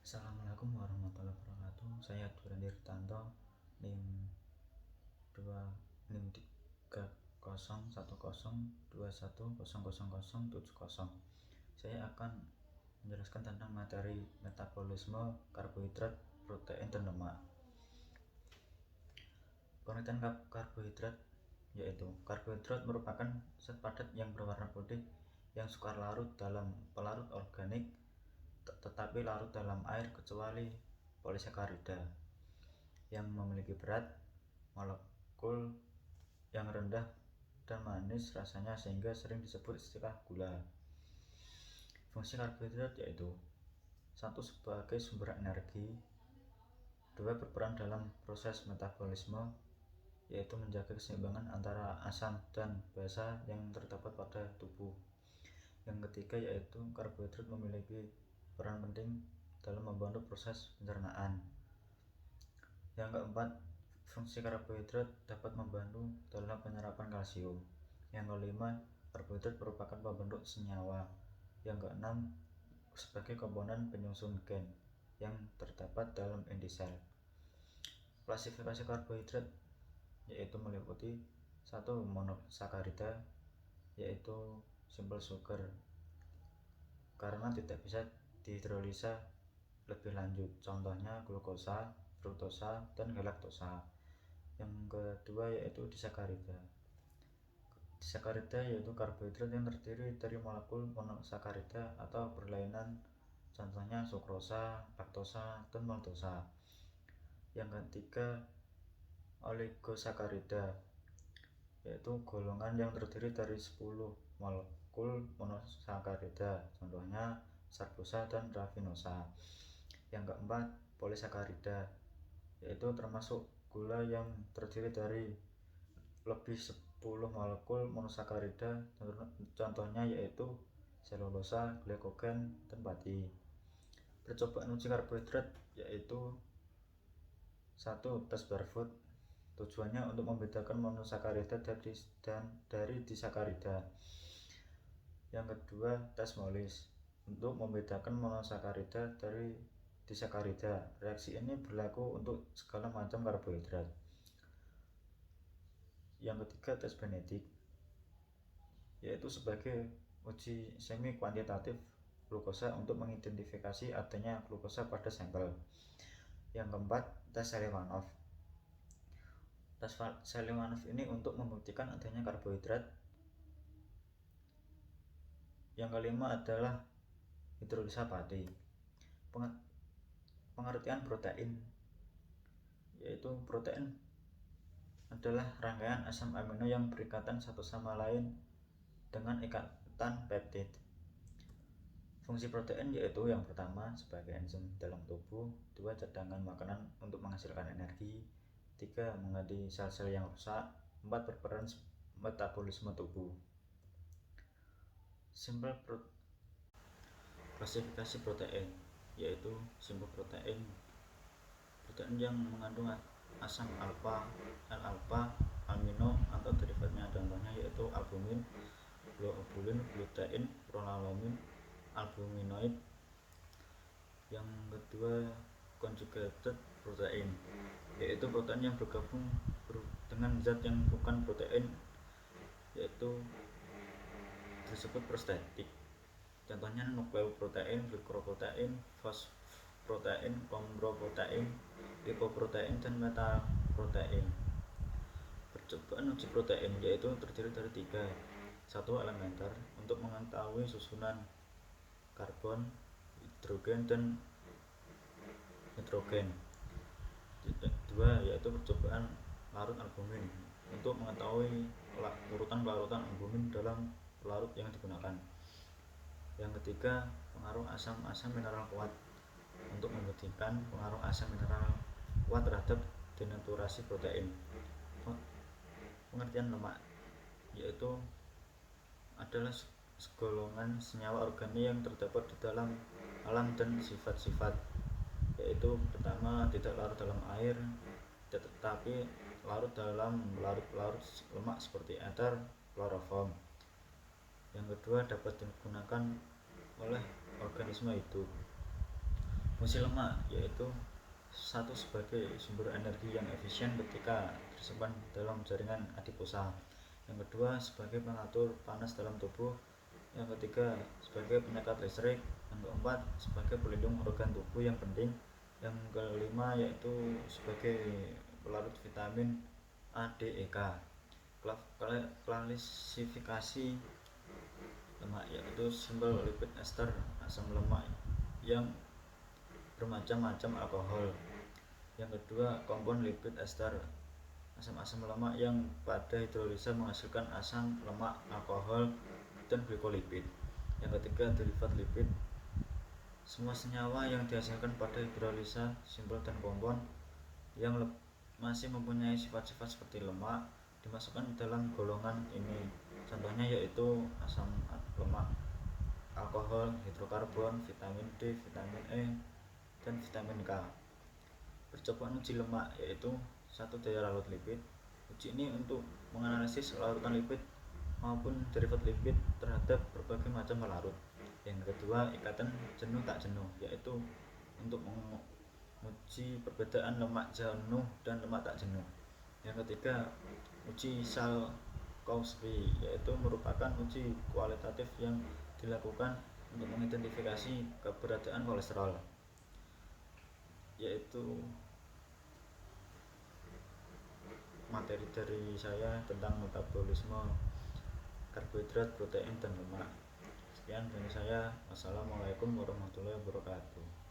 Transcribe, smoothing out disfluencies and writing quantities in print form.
Assalamualaikum warahmatullahi wabarakatuh. Saya Duran Dirtanto, NIM 2 NIM 3010210070. Saya akan menjelaskan tentang materi metabolisme karbohidrat, protein, dan lemak. Pengertian karbohidrat yaitu karbohidrat merupakan zat padat yang berwarna putih yang sukar larut dalam pelarut organik tetapi larut dalam air kecuali polisakarida yang memiliki berat molekul yang rendah dan manis rasanya sehingga sering disebut istilah gula. Fungsi karbohidrat yaitu 1. Sebagai sumber energi, 2. Berperan dalam proses metabolisme yaitu menjaga keseimbangan antara asam dan basa yang terdapat pada tubuh. Yang ketiga yaitu karbohidrat memiliki peran penting dalam membantu proses pencernaan. Yang keempat, fungsi karbohidrat dapat membantu dalam penyerapan kalsium. Yang kelima, karbohidrat merupakan pembentuk senyawa. Yang keenam, sebagai komponen penyusun gen yang terdapat dalam inti sel. Klasifikasi karbohidrat yaitu meliputi 1. Monosakarida yaitu simple sugar karena tidak bisa dihidrolisa lebih lanjut, contohnya glukosa, fruktosa, dan galaktosa. Yang kedua yaitu disakarida. Disakarida yaitu karbohidrat yang terdiri dari molekul monosakarida atau berlainan, contohnya sukrosa, laktosa, dan maltosa. Yang ketiga oligosakarida yaitu golongan yang terdiri dari 10 molekul monosakarida, contohnya sarkosa dan rafinosa. Yang keempat polisakarida yaitu termasuk gula yang terdiri dari lebih 10 molekul monosakarida, contohnya yaitu selulosa, glikogen, dan pati. Percobaan uji karbohidrat yaitu 1. Tes Barefoot. Tujuannya untuk membedakan monosakarida dari disakarida. Yang kedua, tes Molis untuk membedakan monosakarida dari disakarida. Reaksi ini berlaku untuk segala macam karbohidrat. Yang ketiga, tes Benedict yaitu sebagai uji semi kuantitatif glukosa untuk mengidentifikasi adanya glukosa pada sampel. Yang keempat, tes Selivanov. Tes Selivanov ini untuk membuktikan adanya karbohidrat. Yang kelima adalah hidrolisa pati. Pengertian protein yaitu protein adalah rangkaian asam amino yang berikatan satu sama lain dengan ikatan peptid. Fungsi protein yaitu yang pertama sebagai enzim dalam tubuh, 2. Cadangan makanan untuk menghasilkan energi, 3. mengganti sel-sel yang rusak, 4. berperan metabolisme tubuh. Klasifikasi protein yaitu simple protein yang mengandung asam alfa, L-alfa, amino atau derivatnya, contohnya yaitu albumin, globulin, glutein, pronalamin, albuminoid. Yang kedua conjugated protein yaitu protein yang bergabung dengan zat yang bukan protein yaitu disebut prostetik, contohnya nukleoprotein, glicoprotein, fosprotein, chondroprotein, lipoprotein, dan metaprotein. Percobaan uji protein yaitu terdiri dari 3. 1. Elementer untuk mengetahui susunan karbon, hidrogen, dan nitrogen. 2. Yaitu percobaan larut albumin untuk mengetahui urutan pelarutan albumin dalam pelarut yang digunakan. Yang ketiga, pengaruh asam-asam mineral kuat untuk membuktikan pengaruh asam mineral kuat terhadap denaturasi protein. Pengertian lemak yaitu adalah segolongan senyawa organik yang terdapat di dalam alam dan sifat-sifat, yaitu pertama tidak larut dalam air tetapi larut dalam larut lemak seperti ether, kloroform. Yang kedua dapat digunakan oleh organisme hidup. Fungsi lemak yaitu satu sebagai sumber energi yang efisien ketika tersimpan dalam jaringan adiposa. Yang kedua sebagai pengatur panas dalam tubuh. Yang ketiga sebagai penyekat listrik. Yang keempat sebagai pelindung organ tubuh yang penting. Yang kelima yaitu sebagai pelarut vitamin A, D, E, K. Klasifikasi lemak yaitu simpel lipid ester, asam lemak yang bermacam-macam alkohol. Yang kedua kompon lipid ester, asam-asam lemak yang pada hidrolisa menghasilkan asam lemak, alkohol, dan glikolipid. Yang ketiga derivat lipid, semua senyawa yang dihasilkan pada hidrolisa simpel dan kompon yang masih mempunyai sifat-sifat seperti lemak dimasukkan dalam golongan ini. Contohnya yaitu asam lemak, alkohol, hidrokarbon, vitamin D, vitamin E, dan vitamin K. Percobaan uji lemak yaitu satu daya larut lipid. Uji ini untuk menganalisis larutan lipid maupun derivat lipid terhadap berbagai macam pelarut. Yang kedua ikatan jenuh tak jenuh yaitu untuk menguji perbedaan lemak jenuh dan lemak tak jenuh. Yang ketiga uji Salkowski yaitu merupakan uji kualitatif yang dilakukan untuk mengidentifikasi keberadaan kolesterol. Yaitu materi dari saya tentang metabolisme karbohidrat, protein, dan lemak. Sekian dari saya. Wassalamualaikum warahmatullahi wabarakatuh.